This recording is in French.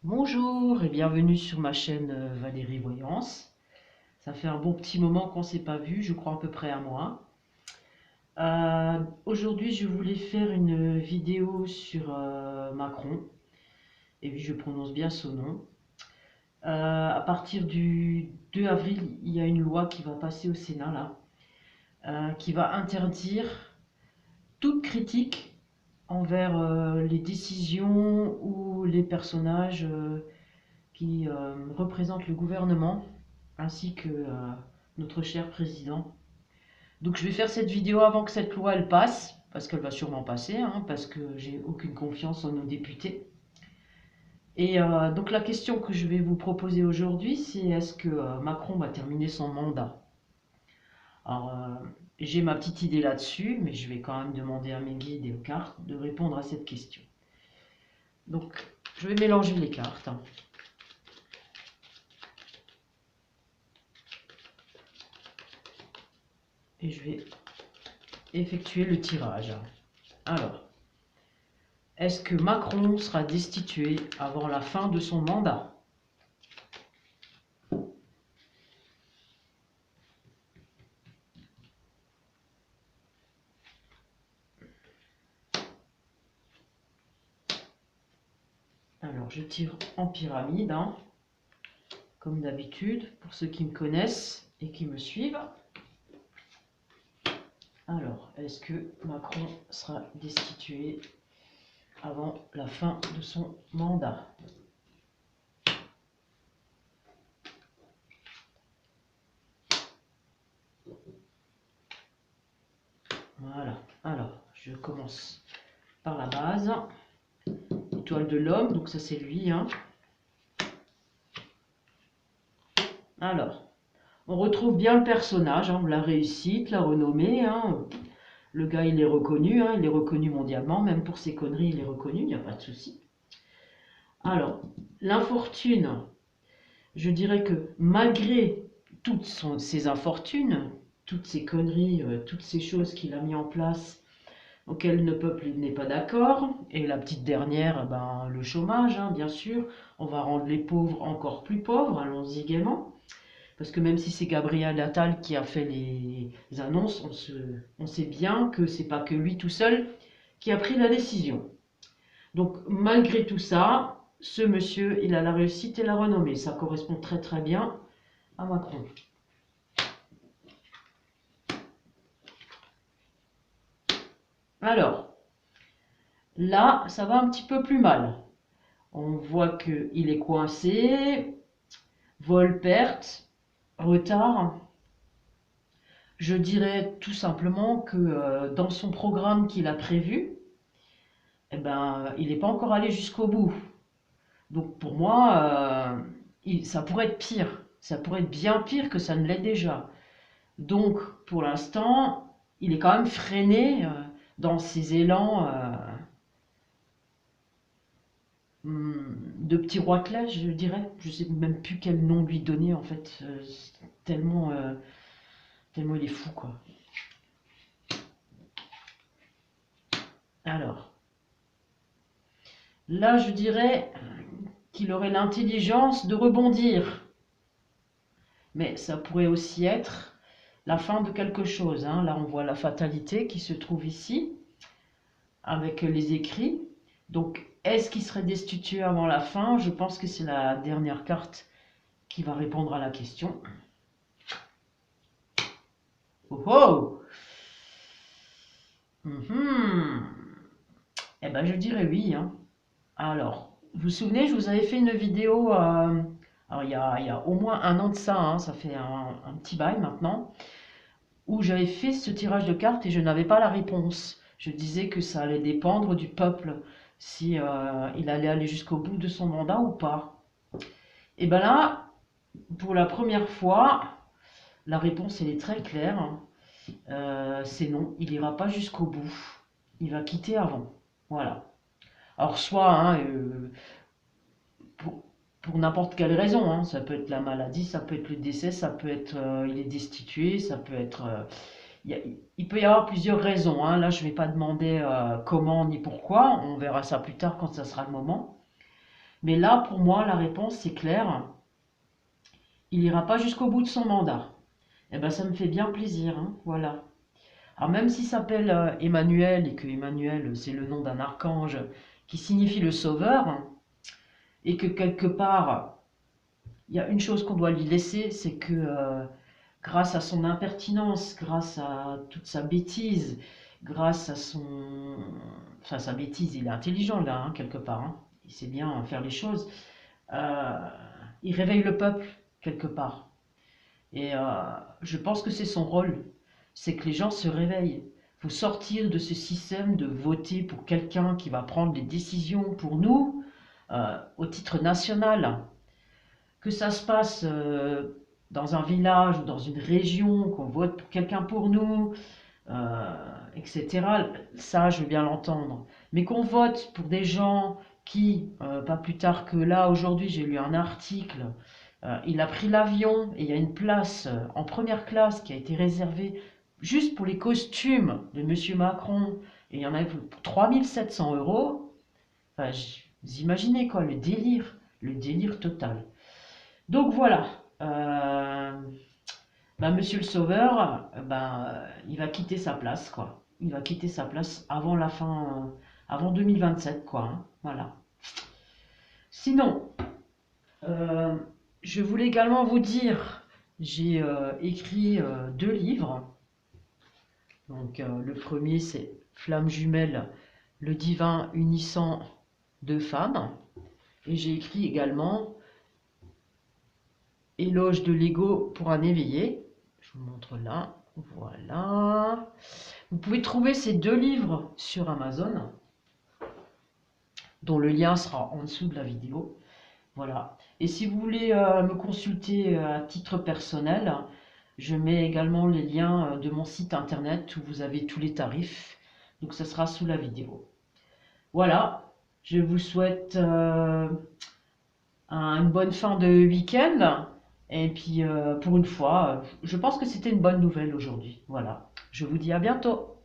Bonjour et bienvenue sur ma chaîne Valérie Voyance. Ça fait un bon petit moment qu'on ne s'est pas vu, je crois à peu près un mois. Aujourd'hui, je voulais faire une vidéo sur Macron. Et oui, je prononce bien son nom. À partir du 2 avril, il y a une loi qui va passer au Sénat là, qui va interdire toute critique envers les décisions ou les personnages qui représentent le gouvernement ainsi que notre cher président. Donc je vais faire cette vidéo avant que cette loi elle passe, parce qu'elle va sûrement passer, hein, parce que j'ai aucune confiance en nos députés. Et donc la question que je vais vous proposer aujourd'hui, c'est est-ce que Macron va terminer son mandat? Alors j'ai ma petite idée là-dessus, mais je vais quand même demander à mes guides et aux cartes de répondre à cette question. Donc je vais mélanger les cartes. Et je vais effectuer le tirage. Alors, est-ce que Macron sera destitué avant la fin de son mandat? Alors, je tire en pyramide, hein, comme d'habitude, pour ceux qui me connaissent et qui me suivent. Alors, est-ce que Macron sera destitué avant la fin de son mandat? Voilà, alors, je commence par la base. Étoile de l'homme, donc ça c'est lui, hein. Alors, on retrouve bien le personnage, hein, la réussite, la renommée, hein. Le gars, il est reconnu, hein, il est reconnu mondialement, même pour ses conneries, il est reconnu, il n'y a pas de souci. Alors, l'infortune, je dirais que malgré toutes ses infortunes, toutes ces conneries, toutes ces choses qu'il a mis en place, auxquelles le peuple n'est pas d'accord, et la petite dernière, ben, le chômage, hein, bien sûr, on va rendre les pauvres encore plus pauvres, allons-y gaiement. Parce que même si c'est Gabriel Attal qui a fait les annonces, on sait bien que c'est pas que lui tout seul qui a pris la décision. Donc malgré tout ça, ce monsieur, il a la réussite et la renommée. Ça correspond très très bien à Macron. Alors, là, ça va un petit peu plus mal. On voit qu'il est coincé, vol, perte, retard. Je dirais tout simplement que dans son programme qu'il a prévu, eh ben, il n'est pas encore allé jusqu'au bout. Donc pour moi, ça pourrait être pire. Ça pourrait être bien pire que ça ne l'est déjà. Donc pour l'instant, il est quand même freiné dans ses élans de petit roitelet, je dirais. Je ne sais même plus quel nom lui donner en fait. Tellement, tellement il est fou quoi. Alors, là je dirais qu'il aurait l'intelligence de rebondir. Mais ça pourrait aussi être la fin de quelque chose, hein. Là, on voit la fatalité qui se trouve ici, avec les écrits. Donc, est-ce qu'il serait destitué avant la fin? Je pense que c'est la dernière carte qui va répondre à la question. Oh oh! Eh ben, je dirais oui, hein. Alors, vous vous souvenez, je vous avais fait une vidéo, alors il y a au moins un an de ça, hein, ça fait un petit bail maintenant, où j'avais fait ce tirage de cartes et je n'avais pas la réponse. Je disais que ça allait dépendre du peuple, si il allait aller jusqu'au bout de son mandat ou pas. Et bien là, pour la première fois, la réponse elle est très claire, hein. C'est non, il ira pas jusqu'au bout. Il va quitter avant. Voilà. Alors soit, hein, pour, pour n'importe quelle raison, hein, ça peut être la maladie, ça peut être le décès, ça peut être il est destitué, ça peut être il peut y avoir plusieurs raisons, hein. Là, je ne vais pas demander comment ni pourquoi. On verra ça plus tard quand ça sera le moment. Mais là, pour moi, la réponse, c'est clair. Il ira pas jusqu'au bout de son mandat. Eh ben, ça me fait bien plaisir, hein, voilà. Alors même s'il s'appelle Emmanuel et que Emmanuel, c'est le nom d'un archange qui signifie le sauveur, hein, et que quelque part, il y a une chose qu'on doit lui laisser, c'est que grâce à son impertinence, grâce à toute sa bêtise, grâce à son... Enfin, sa bêtise, il est intelligent là, hein, quelque part, hein. Il sait bien faire les choses. Euh, il réveille le peuple, quelque part. Et je pense que c'est son rôle, c'est que les gens se réveillent. Il faut sortir de ce système de voter pour quelqu'un qui va prendre les décisions pour nous au titre national. Que ça se passe dans un village ou dans une région, qu'on vote pour quelqu'un pour nous, etc. Ça, je veux bien l'entendre. Mais qu'on vote pour des gens qui, pas plus tard que là, aujourd'hui, j'ai lu un article, il a pris l'avion et il y a une place en première classe qui a été réservée juste pour les costumes de Monsieur Macron. Et il y en avait pour 3700 €. Enfin, vous imaginez quoi, le délire total. Donc voilà, bah, Monsieur le Sauveur, il va quitter sa place, quoi. Il va quitter sa place avant la fin, avant 2027, quoi, hein. Voilà. Sinon, euh, je voulais également vous dire, j'ai écrit 2 livres. Donc le premier c'est Flamme jumelle, le divin unissant 2 femmes. Et j'ai écrit également Éloge de l'ego pour un éveillé. Je vous montre là. Voilà. Vous pouvez trouver ces 2 livres sur Amazon, dont le lien sera en dessous de la vidéo. Voilà. Et si vous voulez me consulter à titre personnel, je mets également les liens de mon site internet où vous avez tous les tarifs. Donc ça sera sous la vidéo. Voilà. Je vous souhaite une bonne fin de week-end. Et puis pour une fois, je pense que c'était une bonne nouvelle aujourd'hui. Voilà. Je vous dis à bientôt.